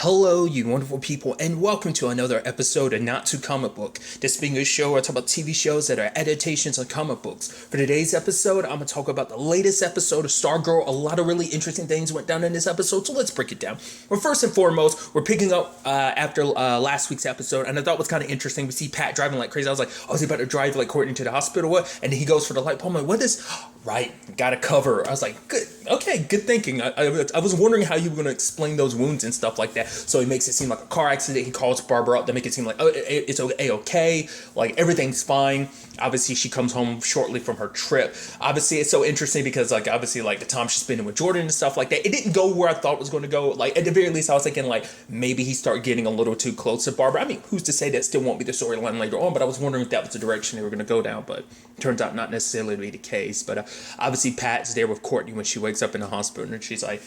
Hello, you wonderful people, and welcome to another episode of Not Too Comic Book. This being a show where I talk about TV shows that are adaptations of comic books. For today's episode, I'm going to talk about the latest episode of Stargirl. A lot of really interesting things went down in this episode, so let's break it down. Well, first and foremost, we're picking up after last week's episode, and I thought it was kind of interesting. We see Pat driving like crazy. I was like, oh, is he about to drive like Courtney to the hospital? What? And then he goes for the light pole. I'm like, what is... Right, got a cover. I was like, good, okay, good thinking. I was wondering how you were going to explain those wounds and stuff like that. So he makes it seem like a car accident. He calls Barbara up to make it seem like, oh, it's okay, like everything's fine. Obviously, she comes home shortly from her trip. Obviously, it's so interesting because, like, obviously, like, the time she's spending with Jordan and stuff like that, it didn't go where I thought it was going to go. Like, at the very least, I was thinking, like, maybe he started getting a little too close to Barbara. I mean, who's to say that still won't be the storyline later on, but I was wondering if that was the direction they were going to go down, but turns out not necessarily to be the case. But obviously, Pat's there with Courtney when she wakes up in the hospital, and she's like,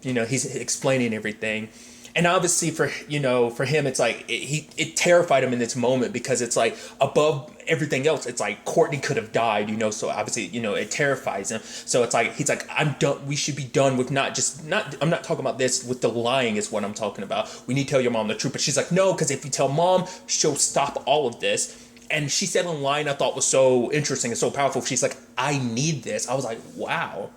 he's explaining everything. And obviously for him, it's like it terrified him in this moment because it's like above everything else, it's like Courtney could have died, so obviously, it terrifies him. So it's like, he's like, I'm done. We should be done with I'm not talking about this with the lying is what I'm talking about. We need to tell your mom the truth. But she's like, no, because if you tell mom, she'll stop all of this. And she said a line I thought was so interesting and so powerful. She's like, I need this. I was like, wow.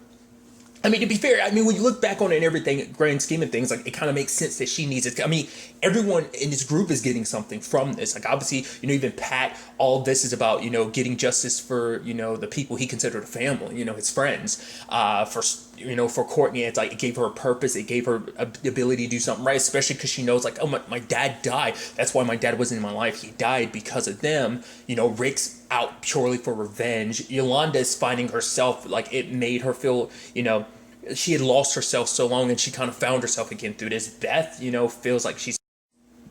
I mean, to be fair, when you look back on it and everything, grand scheme of things, like, it kind of makes sense that she needs it. I mean, everyone in this group is getting something from this. Like, obviously, even Pat, all of this is about, getting justice for, the people he considered a family, his friends. For Courtney, it's like, it gave her a purpose. It gave her the ability to do something right, especially because she knows, like, oh, my dad died. That's why my dad wasn't in my life. He died because of them. Rick's out purely for revenge. Yolanda is finding herself, like, it made her feel, she had lost herself so long and she kind of found herself again through this. Beth, feels like she's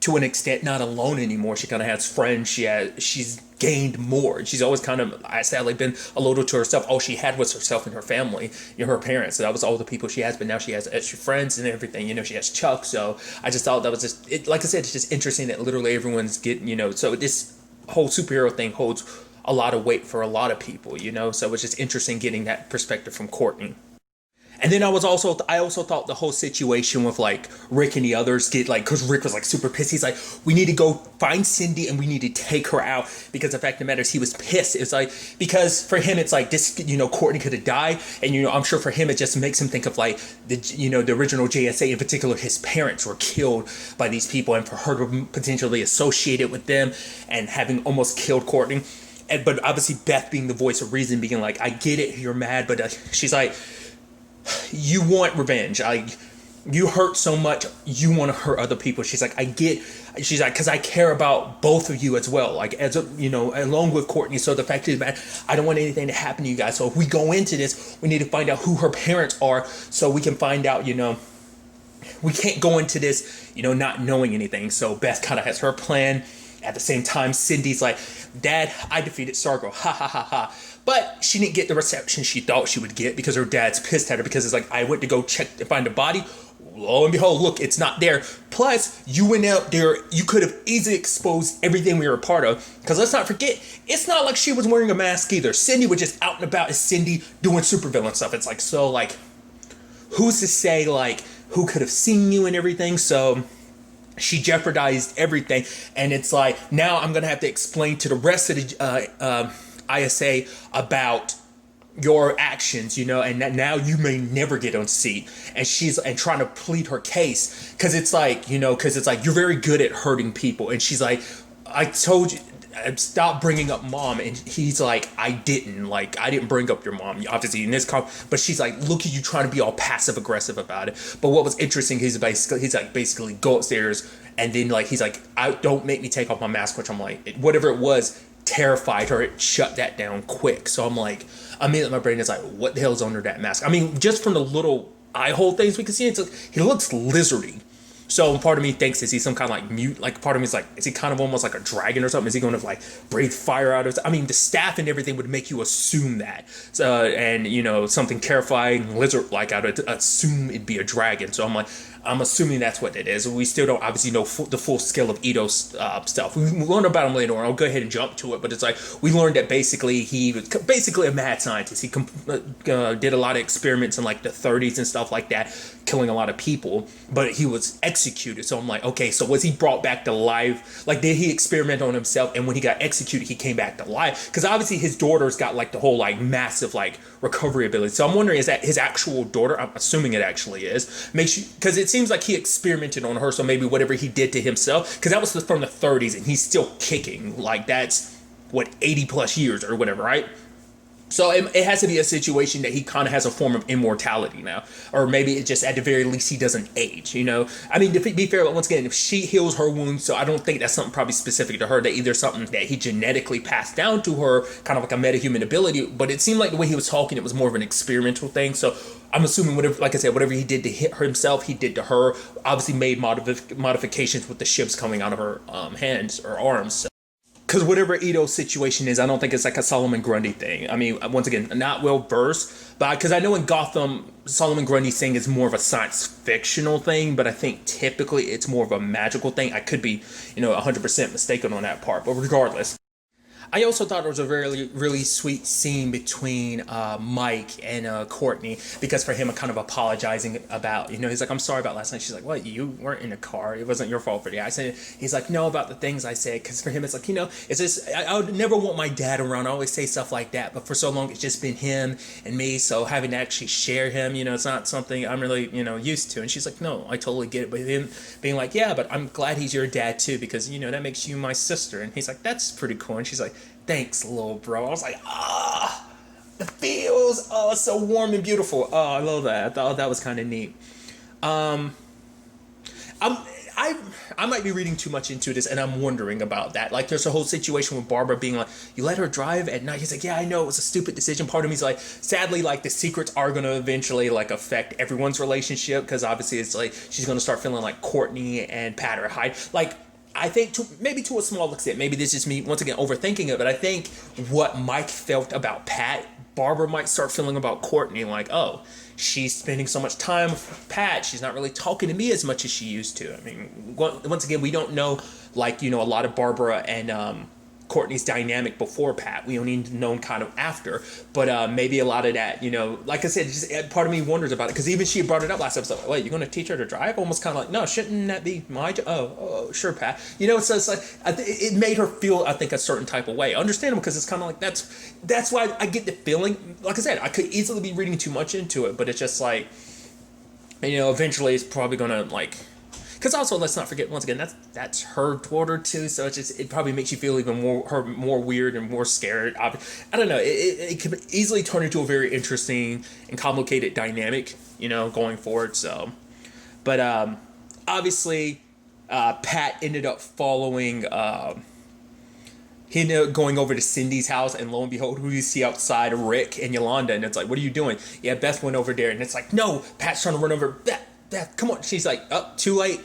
to an extent not alone anymore. She kind of has friends. She's gained more. She's always kind of, sadly, been a little to herself. All she had was herself and her family, her parents. So that was all the people she has. But now she has extra friends and everything. She has Chuck. So I just thought that was just, like I said, it's just interesting that literally everyone's getting, so this whole superhero thing holds a lot of weight for a lot of people, so it's just interesting getting that perspective from Courtney. And then I also thought the whole situation with, like, Rick and the others because Rick was, like, super pissed. He's like, we need to go find Cindy and we need to take her out, because the fact of the matter is he was pissed. It's like, because for him it's like this, Courtney could have died, and I'm sure for him it just makes him think of, like, the original JSA, in particular his parents were killed by these people, and for her to potentially associate it with them and having almost killed Courtney. But obviously Beth being the voice of reason, being like, I get it, you're mad, but she's like, you want revenge. You hurt so much, you want to hurt other people. She's like, she's like, because I care about both of you as well, like, along with Courtney. So the fact is, man, I don't want anything to happen to you guys. So if we go into this, we need to find out who her parents are, so we can find out, we can't go into this, not knowing anything. So Beth kind of has her plan. At the same time, Cindy's like, Dad, I defeated Stargirl, ha ha ha ha. But she didn't get the reception she thought she would get because her dad's pissed at her, because it's like, I went to go check to find the body. Lo and behold, look, it's not there. Plus, you went out there, you could have easily exposed everything we were a part of. Because let's not forget, it's not like she was wearing a mask either. Cindy was just out and about as Cindy doing supervillain stuff. It's like, so, like, who's to say, like, who could have seen you and everything? So she jeopardized everything, and it's like, now I'm gonna have to explain to the rest of the ISA about your actions, and that now you may never get on seat. And she's trying to plead her case, because it's like, you're very good at hurting people. And she's like, I told you, stop bringing up mom. And he's like, I didn't bring up your mom, obviously, in this but she's like, look at you trying to be all passive aggressive about it. But what was interesting, he's basically go upstairs, and then, like, he's like, don't make me take off my mask, which I'm like, whatever it was terrified her. It shut that down quick. So I'm like, immediately my brain is like, what the hell's under that mask? I mean, just from the little eye hole things we can see, he looks lizardy. So part of me thinks, is he some kind of, like, mute? Like, part of me is like, is he kind of almost like a dragon or something? Is he going to, like, breathe fire out of it? I mean, the staff and everything would make you assume that. So, and, something terrifying, lizard-like, I would assume it'd be a dragon. So I'm like, I'm assuming that's what it is. We still don't obviously know the full scale of Ito's stuff. We learned about him later on. I'll go ahead and jump to it, but it's like we learned that basically he was basically a mad scientist. He did a lot of experiments in like the 30s and stuff like that, killing a lot of people, but he was executed. So I'm like, okay, so was he brought back to life? Like, did he experiment on himself? And when he got executed, he came back to life? Because obviously his daughter's got like the whole like massive like recovery ability. So I'm wondering, is that his actual daughter? I'm assuming it actually is. Makes you, because it seems like he experimented on her. So maybe whatever he did to himself, because that was from the 30s and he's still kicking. Like, that's what, 80 plus years or whatever, right? So it has to be a situation that he kind of has a form of immortality now. Or maybe it just, at the very least, he doesn't age, you know? I mean, to be fair, but once again, if she heals her wounds, so I don't think that's something probably specific to her, that either something that he genetically passed down to her, kind of like a metahuman ability, but it seemed like the way he was talking, it was more of an experimental thing. So I'm assuming whatever, like I said, whatever he did to hit himself, he did to her. Obviously made modifications with the shivs coming out of her hands or arms. So. Because whatever Ito's situation is, I don't think it's like a Solomon Grundy thing. I mean, once again, not well versed, but because I know in Gotham, Solomon Grundy's thing is more of a science fictional thing, but I think typically it's more of a magical thing. I could be, 100% mistaken on that part, but regardless. I also thought it was a really, really sweet scene between Mike and Courtney, because for him, kind of apologizing about, he's like, I'm sorry about last night. She's like, what, you weren't in the car? It wasn't your fault for the accident. He's like, no, about the things I said, because for him, it's like, it's just, I would never want my dad around. I always say stuff like that, but for so long, it's just been him and me, so having to actually share him, it's not something I'm really, used to. And she's like, no, I totally get it, but him being like, yeah, but I'm glad he's your dad too, because, that makes you my sister. And he's like, that's pretty cool. And she's like, thanks, little bro. I was like, the feels, it's so warm and beautiful. Oh, I love that. I thought that was kind of neat. I might be reading too much into this, and I'm wondering about that. Like, there's a whole situation with Barbara being like, you let her drive at night. He's like, yeah, I know, it was a stupid decision. Part of me's like, sadly, like, the secrets are going to eventually, like, affect everyone's relationship, because obviously it's like, she's going to start feeling like Courtney and Pat are hide. Like, I think maybe to a small extent, maybe this is me once again overthinking it, but I think what Mike felt about Pat, Barbara might start feeling about Courtney, like, oh, she's spending so much time with Pat, she's not really talking to me as much as she used to. I mean, once again, we don't know, like, a lot of Barbara and Courtney's dynamic before Pat. We only known kind of after, but maybe a lot of that, like I said, just part of me wonders about it, because even she brought it up last episode. Wait, you're going to teach her to drive? Almost kind of like, no, shouldn't that be my job? Oh, sure, Pat. So it's like it made her feel, I think, a certain type of way. Understandable, because it's kind of like that's why I get the feeling. Like I said, I could easily be reading too much into it, but it's just like, eventually it's probably going to like. Because also, let's not forget, once again, that's her daughter too, so it probably makes you feel even more weird and more scared. I don't know, it could easily turn into a very interesting and complicated dynamic, going forward. So, but obviously, Pat ended up following. He ended up going over to Cindy's house, and lo and behold, who you see outside? Rick and Yolanda, and it's like, what are you doing? Yeah, Beth went over there, and it's like, no, Pat's trying to run over Beth. Come on. She's like, too late.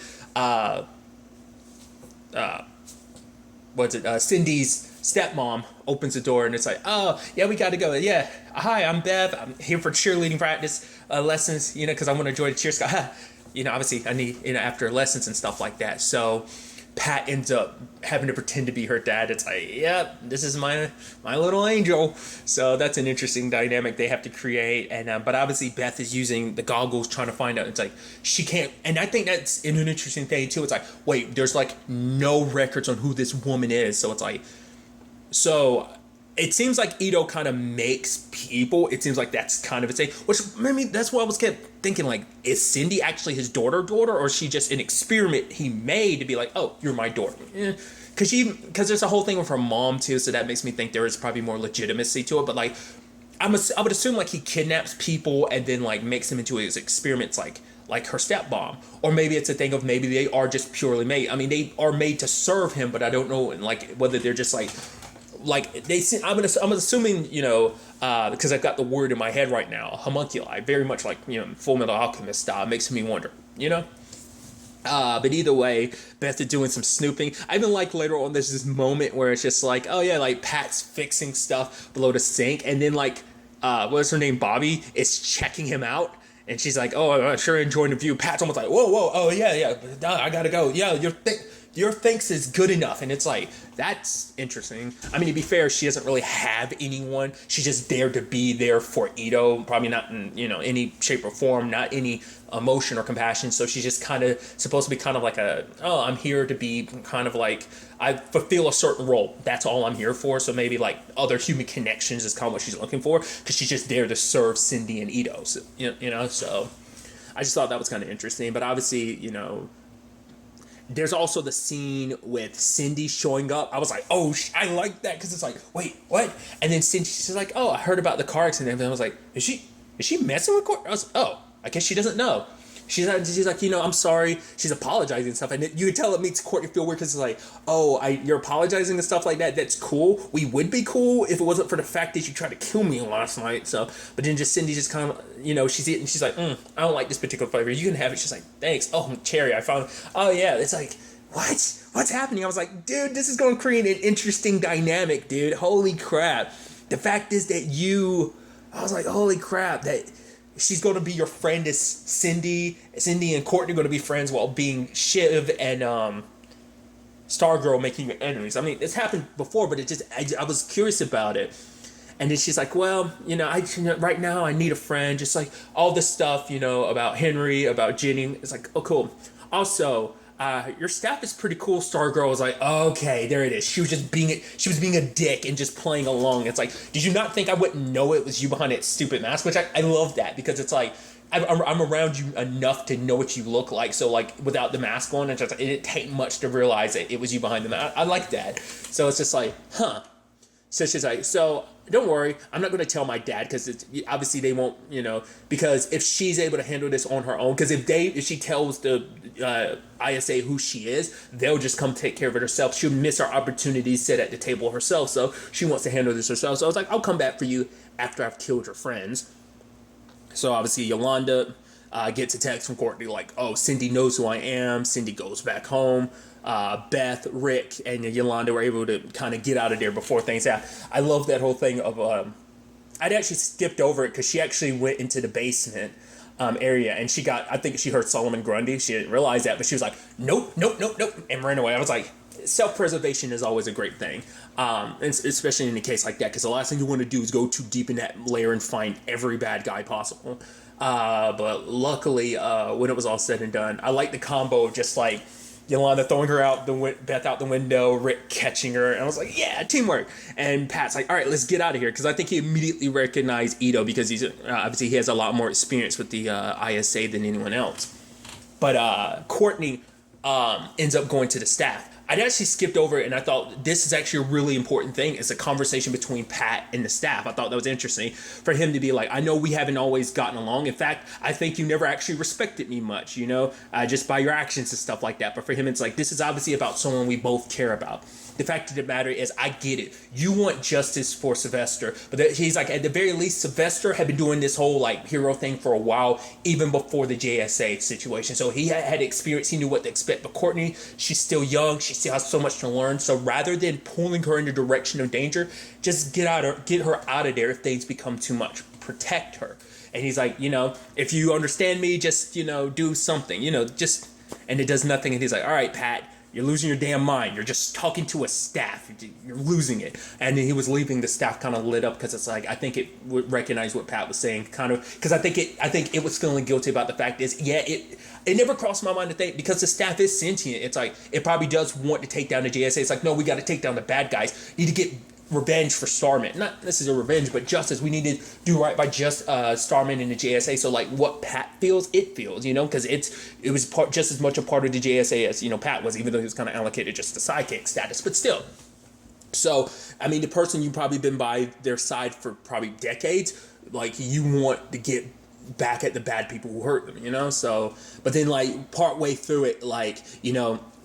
Cindy's stepmom opens the door, and it's like, oh, yeah, we got to go. Yeah, hi, I'm Bev. I'm here for cheerleading practice lessons, because I want to join the cheer squad. Obviously, I need, after lessons and stuff like that. So Pat ends up having to pretend to be her dad. It's like, yep, this is my little angel. So that's an interesting dynamic they have to create. And but obviously Beth is using the goggles trying to find out. It's like she can't. And I think that's an interesting thing too. It's like, wait, there's like no records on who this woman is. So it's like, it seems like Ito kind of makes people. It seems like that's kind of its thing. Which, I mean, that's what I was kept thinking, like, is Cindy actually his daughter, or is she just an experiment he made to be like, oh, you're my daughter? Because there's a whole thing with her mom, too, so that makes me think there is probably more legitimacy to it. But, like, I would assume, like, he kidnaps people and then, like, makes them into his experiments, like her stepmom. Or maybe it's a thing of maybe they are just purely made. I mean, they are made to serve him, but I don't know, like, whether they're just, like they see, I'm assuming, because I've got the word in my head right now, homunculi, very much like, Full Metal Alchemist style, makes me wonder, But either way, Beth is doing some snooping. I even like later on, there's this moment where it's just like, oh yeah, like Pat's fixing stuff below the sink, and then like, what's her name, Bobby, is checking him out. And she's like, oh, I'm sure enjoying the view. Pat's almost like, whoa, oh, yeah, I gotta go. Yeah, your thanks is good enough. And it's like, that's interesting. I mean, to be fair, she doesn't really have anyone. She's just there to be there for Ito, probably not in, any shape or form, not any emotion or compassion. So she's just kind of supposed to be kind of like I'm here to be kind of like, I fulfill a certain role. That's all I'm here for. So maybe like other human connections is kind of what she's looking for, because she's just there to serve Cindy and Ito. So, so I just thought that was kind of interesting. But obviously, there's also the scene with Cindy showing up. I was like, oh, I like that, because it's like, wait, what? And then she's like, oh, I heard about the car accident. And I was like, is she messing with Courtney? I was like, oh, I guess she doesn't know. She's like, I'm sorry. She's apologizing and stuff. And you could tell it makes Courtney feel weird, because it's like, oh, you're apologizing and stuff like that. That's cool. We would be cool if it wasn't for the fact that you tried to kill me last night. So, but then Cindy just kind of, she's eating. She's like, I don't like this particular flavor. You can have it. She's like, thanks. Oh, cherry. I found. Oh yeah. It's like, what? What's happening? I was like, dude, this is going to create an interesting dynamic, dude. Holy crap. The fact is that I was like, holy crap, that she's going to be your friend as Cindy and Courtney are going to be friends, while being Shiv and Stargirl making you enemies. I mean, it's happened before, but I was curious about it. And then she's like, well, right now I need a friend. Just like all this stuff, about Henry, about Jenny. It's like, oh, cool. Also, your staff is pretty cool. Stargirl was like, okay, there it is. She was being a dick and just playing along. It's like, did you not think I wouldn't know it was you behind that stupid mask? Which I love that, because it's like, I'm around you enough to know what you look like. So like, without the mask on, it didn't take much to realize that it was you behind the mask. I like that. So it's just like, huh. So she's like, so don't worry, I'm not going to tell my dad, because obviously they won't, because if she's able to handle this on her own, because if she tells the ISA who she is, they'll just come take care of it herself. She'll miss her opportunity to sit at the table herself. So she wants to handle this herself. So I was like, I'll come back for you after I've killed your friends. So obviously Yolanda gets a text from Courtney like, oh, Cindy knows who I am. Cindy goes back home. Beth, Rick, and Yolanda were able to kind of get out of there before things happen. I love that whole thing of, I'd actually skipped over it, because she actually went into the basement area, and I think she heard Solomon Grundy. She didn't realize that, but she was like, nope, and ran away. I was like, self-preservation is always a great thing, especially in a case like that, because the last thing you want to do is go too deep in that lair and find every bad guy possible. But luckily, when it was all said and done, I like the combo of just like Yolanda throwing her out Beth out the window, Rick catching her, and I was like, yeah, teamwork. And Pat's like, all right, let's get out of here, because I think he immediately recognized Ito, because he's obviously he has a lot more experience with the ISA than anyone else. But Courtney ends up going to the staff. I'd actually skipped over it, and I thought this is actually a really important thing. It's a conversation between Pat and the staff. I thought that was interesting for him to be like, I know we haven't always gotten along. In fact, I think you never actually respected me much, just by your actions and stuff like that. But for him, it's like, this is obviously about someone we both care about. The fact of the matter is, I get it. You want justice for Sylvester, but he's like, at the very least, Sylvester had been doing this whole like hero thing for a while, even before the JSA situation. So he had experience. He knew what to expect. But Courtney, she's still young. She still has so much to learn. So rather than pulling her in the direction of danger, just get her out of there if things become too much. Protect her. And he's like, if you understand me, just do something. And it does nothing. And he's like, all right, Pat. You're losing your damn mind. You're just talking to a staff. You're losing it. And then he was leaving, the staff kind of lit up, because it's like, I think it would recognize what Pat was saying, kind of, because I think it was feeling guilty about the fact is, yeah, it never crossed my mind to think, because the staff is sentient. It's like, it probably does want to take down the JSA. It's like, no, we got to take down the bad guys. Need to get revenge for Starman. Not necessarily revenge, but justice. We need to do right by Starman and the JSA. So like what Pat feels, it feels, because it was just as much a part of the JSA as Pat was, even though he was kind of allocated just the sidekick status, but still. So I mean, the person you've probably been by their side for probably decades, like you want to get back at the bad people who hurt them, So, but then like part way through it, like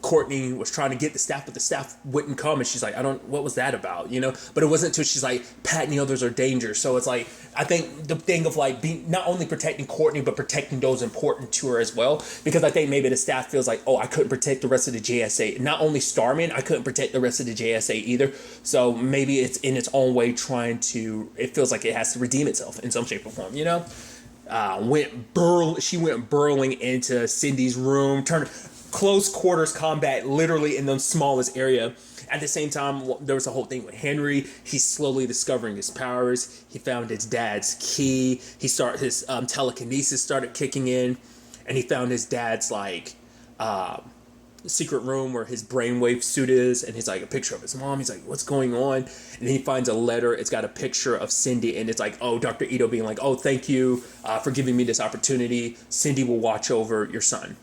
Courtney was trying to get the staff, but the staff wouldn't come, and she's like, what was that about, But it wasn't until she's like, Pat and the others are danger. So it's like, I think the thing of like being not only protecting Courtney, but protecting those important to her as well, because I think maybe the staff feels like, oh, I couldn't protect the rest of the JSA. Not only Starman, I couldn't protect the rest of the JSA either. So maybe it's in its own way it feels like it has to redeem itself in some shape or form, she went burrowing into Cindy's room, turned close quarters combat literally in the smallest area. At the same time, there was a whole thing with Henry. He's slowly discovering his powers. He found his dad's key. His telekinesis started kicking in, and he found his dad's secret room where his brainwave suit is, and he's like a picture of his mom. He's like, what's going on? And then he finds a letter. It's got a picture of Cindy, and it's like, oh, Dr. Ito being like, oh, thank you for giving me this opportunity. Cindy will watch over your son.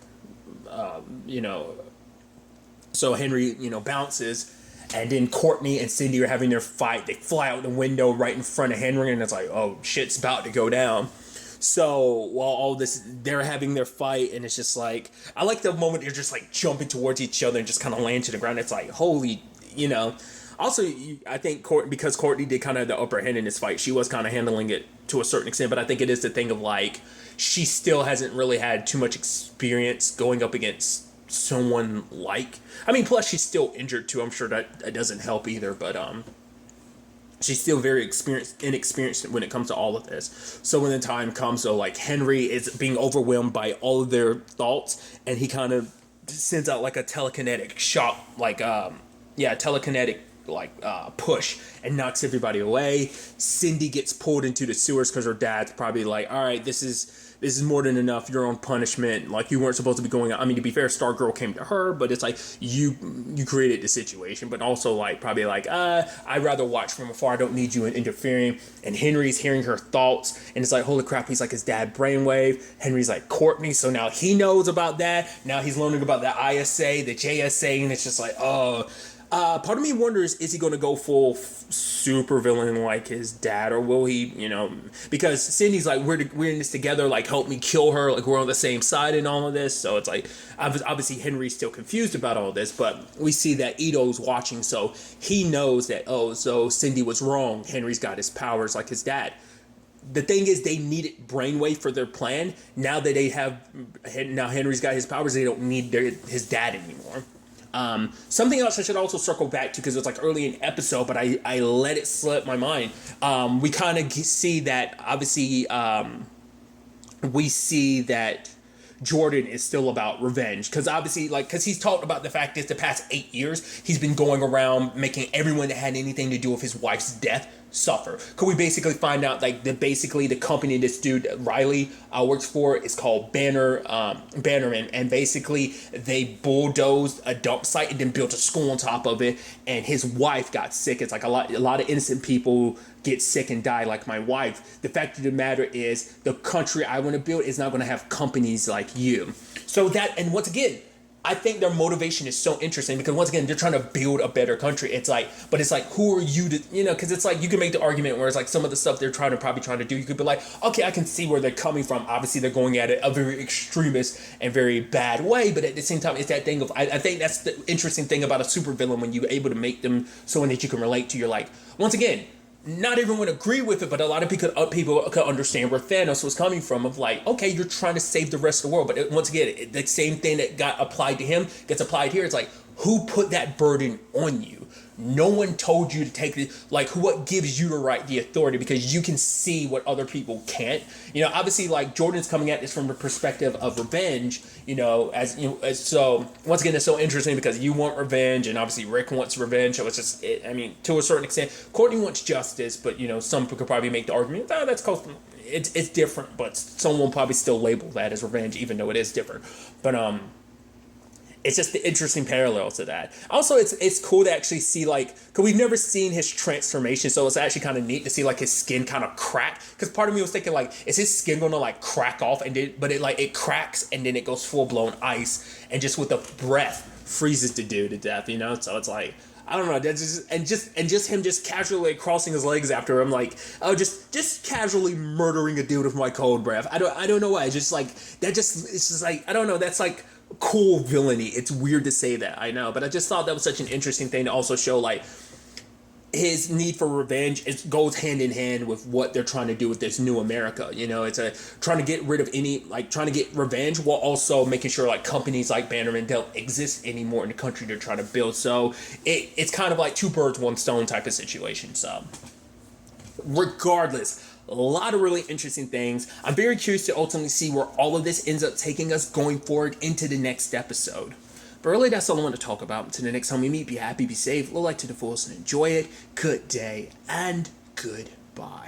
So Henry, bounces, and then Courtney and Cindy are having their fight. They fly out the window right in front of Henry, and it's like, oh, shit's about to go down. So while all this, they're having their fight, and it's just like, I like the moment they're just like jumping towards each other and just kind of land to the ground. It's like, holy, Also, I think because Courtney did kind of have the upper hand in this fight, she was kind of handling it to a certain extent, but I think it is the thing of like, she still hasn't really had too much experience going up against someone plus she's still injured too. I'm sure that doesn't help either, but she's still very inexperienced when it comes to all of this. So when the time comes, Henry is being overwhelmed by all of their thoughts, and he kind of sends out like a telekinetic shock, push, and knocks everybody away. Cindy gets pulled into the sewers because her dad's probably like, all right, this is more than enough. Your own punishment. Like, you weren't supposed to be going out. I mean, to be fair, Stargirl came to her, but it's like, you created the situation, but also probably I'd rather watch from afar. I don't need you interfering. And Henry's hearing her thoughts, and it's like, holy crap, he's like his dad brainwave. Henry's like Courtney, so now he knows about that. Now he's learning about the ISA, the JSA, and it's just like, oh. Part of me wonders, is he going to go full super villain like his dad, or will he, because Cindy's like, we're in this together, like, help me kill her, like, we're on the same side in all of this. So it's like, obviously Henry's still confused about all this, but we see that Ito's watching, so he knows that, so Cindy was wrong. Henry's got his powers like his dad. The thing is, they needed brainwave for their plan. Now that Henry's got his powers, they don't need his dad anymore. Something else I should also circle back to, because it's like early in the episode, but I let it slip my mind. We kind of see that, obviously, we see that Jordan is still about revenge, because obviously, because he's talked about the fact that the past 8 years, he's been going around making everyone that had anything to do with his wife's death suffer. Could we basically find out the company this dude Riley works for is called Bannerman, and basically they bulldozed a dump site and then built a school on top of it, and his wife got sick. It's like a lot of innocent people get sick and die, like my wife. The fact of the matter is, the country I want to build is not going to have companies like you. So that, and once again, I think their motivation is so interesting, because once again, they're trying to build a better country. It's like, who are you to, because it's like, you can make the argument where it's like some of the stuff they're probably trying to do, you could be like, okay, I can see where they're coming from. Obviously, they're going at it a very extremist and very bad way, but at the same time, it's that thing of, I think that's the interesting thing about a supervillain, when you're able to make them someone that you can relate to. You're like, once again, not everyone would agree with it, but a lot of people could understand where Thanos was coming from, of like, okay, you're trying to save the rest of the world. But once again, the same thing that got applied to him gets applied here. It's like, who put that burden on you? No one told you to take it. Like, what gives you the authority? Because you can see what other people can't. Obviously, like, Jordan's coming at this from the perspective of revenge. So once again, it's so interesting, because you want revenge, and obviously Rick wants revenge. So it's just, to a certain extent, Courtney wants justice, but some people could probably make the argument, that's close. It's different, but someone will probably still label that as revenge, even though it is different. But it's just the interesting parallel to that. Also, it's cool to actually see, because we've never seen his transformation, so it's actually kind of neat to see, his skin kind of crack. Because part of me was thinking, is his skin going to, crack off? But it cracks, and then it goes full-blown ice, and just with the breath, freezes the dude to death, So it's like, I don't know, that's just him just casually crossing his legs after him, just casually murdering a dude with my cold breath. I don't know why. It's just I don't know, that's cool villainy. It's weird to say that, I know, but I just thought that was such an interesting thing to also show, his need for revenge. It goes hand in hand with what they're trying to do with this new America. It's trying to get rid of trying to get revenge, while also making sure companies like Bannerman don't exist anymore in the country they're trying to build. So it's kind of like two birds, one stone type of situation. So regardless, A lot of really interesting things. I'm very curious to ultimately see where all of this ends up taking us going forward into the next episode. But really, that's all I want to talk about. Until the next time we meet, be happy, be safe, live life to the fullest, and enjoy it. Good day, and goodbye.